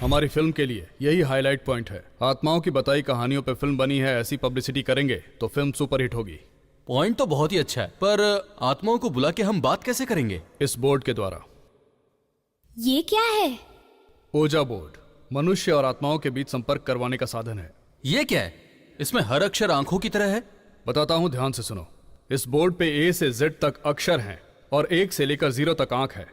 हमारी फिल्म के लिए यही हाईलाइट पॉइंट है। आत्माओं की बताई कहानियों पे फिल्म बनी है, ऐसी पब्लिसिटी करेंगे तो फिल्म सुपरहिट होगी। पॉइंट तो बहुत ही अच्छा है, पर आत्माओं को बुला के हम बात कैसे करेंगे? इस बोर्ड के द्वारा। ये क्या है? ओजा बोर्ड मनुष्य और आत्माओं के बीच संपर्क करवाने का साधन है। ये क्या है? इसमें हर अक्षर आंखों की तरह है। बताता हूं, ध्यान से सुनो। इस बोर्ड पे ए से जेड तक अक्षर हैं और 1 से लेकर 0 तक आंख है।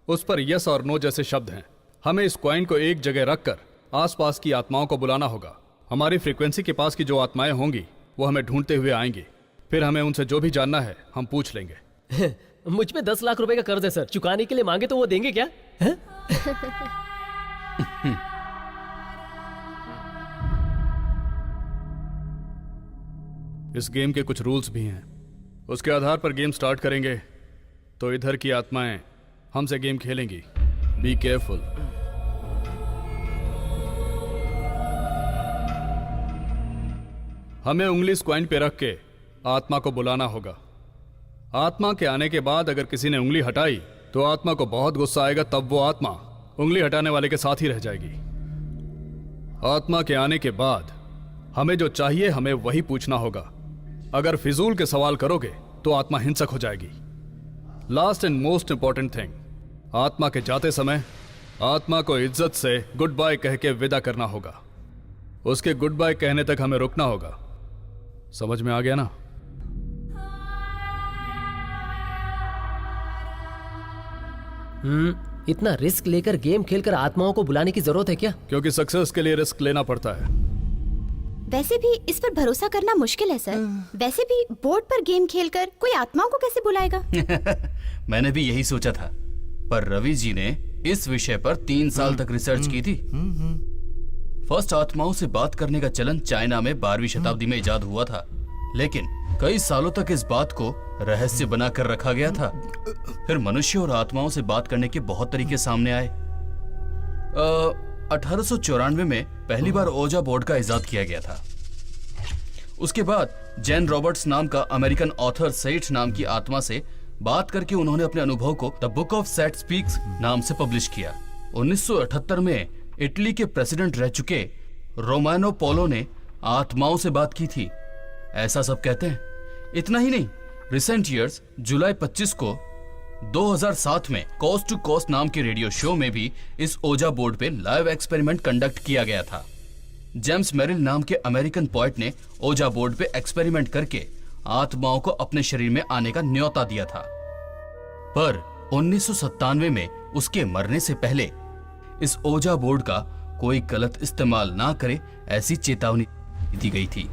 उस पर यस और नो जैसे शब्द हैं। हमें इस कॉइन को एक जगह रखकर आसपास की आत्माओं को बुलाना होगा। हमारी फ्रीक्वेंसी के पास की जो आत्माएं होंगी वो हमें ढूंढते हुए आएंगी। फिर हमें उनसे जो भी जानना है हम पूछ लेंगे। मुझ पे 10 लाख रुपए का कर्ज है सर, चुकाने के लिए मांगे तो वो देंगे क्या? इस गेम के कुछ रूल्स भी हैं, उसके आधार पर गेम स्टार्ट करेंगे तो इधर की आत्माएं हमसे गेम खेलेंगी। Be careful. हमें उंगली इस कॉइन पे रख के आत्मा को बुलाना होगा। आत्मा के आने के बाद अगर किसी ने उंगली हटाई तो आत्मा को बहुत गुस्सा आएगा, तब वो आत्मा उंगली हटाने वाले के साथ ही रह जाएगी। आत्मा के आने के बाद हमें जो चाहिए हमें वही पूछना होगा। अगर फिजूल के सवाल करोगे तो आत्मा हिंसक हो जाएगी। Last and most important thing, आत्मा के जाते समय आत्मा को इज्जत से गुड बाय कह के विदा करना होगा। उसके गुड बाय कहने तक हमें रुकना होगा। समझ में आ गया ना? इतना रिस्क लेकर गेम खेलकर आत्माओं को बुलाने की जरूरत है क्या? क्योंकि सक्सेस के लिए रिस्क लेना पड़ता है। वैसे भी इस पर भरोसा करना मुश्किल है सर। वैसे भी बोर्ड पर गेम खेलकर कोई आत्माओं को कैसे बुलाएगा? मैंने भी यही सोचा था, पर रवि जी ने इस विषय पर 3 साल तक रिसर्च की थी। फर्स्ट आत्माओं से बात करने का चलन चाइना में 12वीं शताब्दी में इजाद हुआ था, लेकिन कई सालों तक इस बात को रहस्य बनाकर रखा गया था। फिर मनुष्य और आत्माओं से बात करने के बहुत तरीके सामने आए। 1894 में पहली बार ओजा बोर्ड का इजाद किया गया था। उसके बाद जैन रॉबर्ट्स नाम का अमेरिकन ऑथर सेठ नाम की आत्मा से बात करके उन्होंने अपने अनुभव को the book of sad speaks नाम से पब्लिश किया। 1978 में इटली के प्रेसिडेंट रह चुके रोमानो पोलो ने आत्माओं से बात की थी, ऐसा सब कहते हैं। इतना ही नहीं, रिसेंट ईयर्स जुलाई 25 को 2007 में कोस्ट टू कोस्ट नाम के रेडियो शो में भी इस ओजा बोर्ड पे लाइव एक्सपेरिमेंट कंडक्ट किया गया था। जेम्स मेरिल नाम के अमेरिकन पोएट ने ओजा बोर्ड पे एक्सपेरिमेंट करके आत्माओं को अपने शरीर में आने का न्योता दिया था, पर 1997 में उसके मरने से पहले इस ओजा बोर्ड का कोई गलत इस्तेमाल ना करे ऐसी चेतावनी दी गई थी।